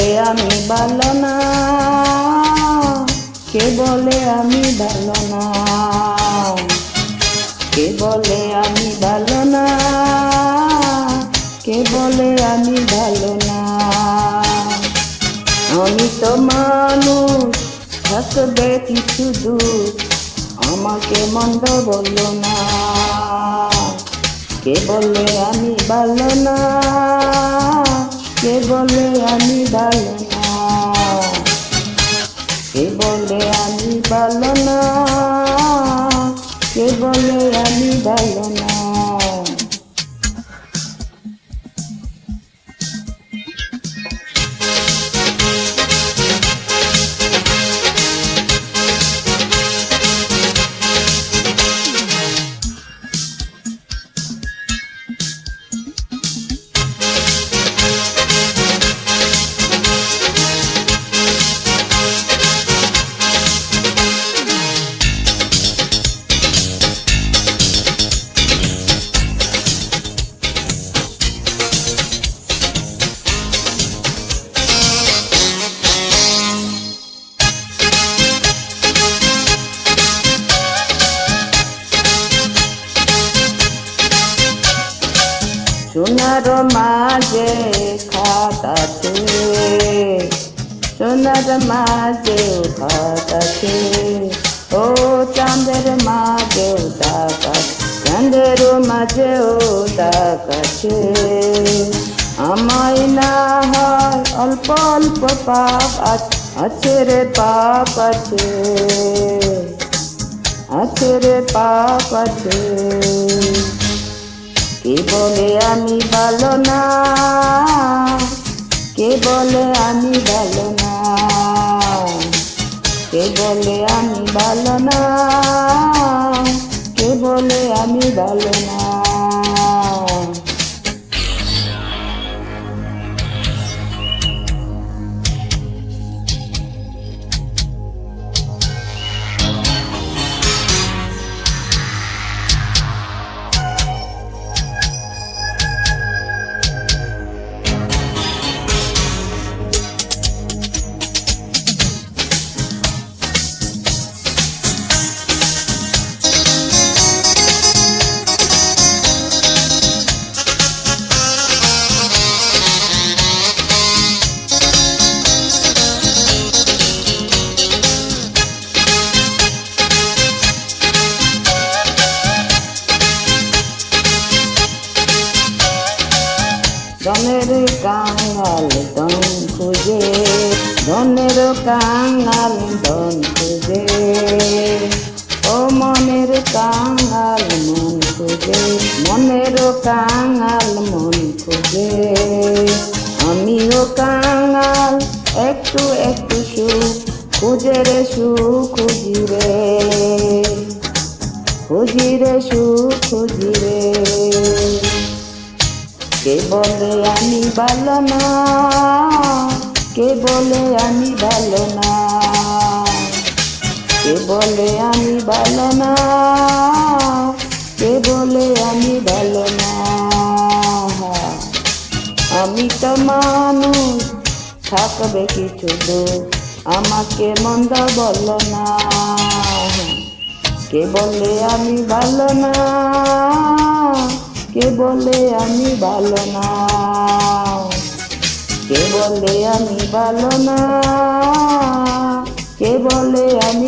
বলে আমি ভালো না, কে বলে আমি ভালো না, কে বলে আমি ভালো না, কে বলে আমি ভালো না। আমি তো মানুষ থাকবে কিছু দূর, আমাকে মন্দ বললো না। কে বলে আমি ভালো না, কে বলে আমি ভালো না, কে বলে আমি ভালো না, কে বলে আমি ভালো না। সোনার মাঝে খাট আছে, সোনার মাঝেও খাট আছে, ও চাঁদের মাঝেও দাগ আছে, চাঁদের মাঝেও দাগ আছে। আমায় না হয় অল্প অল্প পাপ আছে রে, পাপ আছে, আছে রে পাপ আছে। কে বলে আমি ভালো না, কে বলে আমি ভালো না, কে বলে আমি ভালো না, কে বলে আমি ভালো না। ধনের কাঙাল ধন খুঁজে, ধনের কাঙাল ধন খুঁজে, ও মনের কাঙাল মন খুঁজে, মনের কাঙাল মন খুঁজে। আমিও কাঙাল একটু একটু সুখ খুঁজে রে, সুখ খুঁজি রে, খুঁজি রে সুখ খুঁজি রে। কে বলে আমি ভালো না, কে বলে আমি ভালো না, কে বলে আমি ভালো না, কে বলে আমি ভালো না। আমি তো মানুষ থাকবে কিছু দূর, আমাকে মন্দ বলো না। কে বলে আমি ভালো না, কে বলে আমি ভালো না, কে বলে আমি ভালো না, কে বলে আমি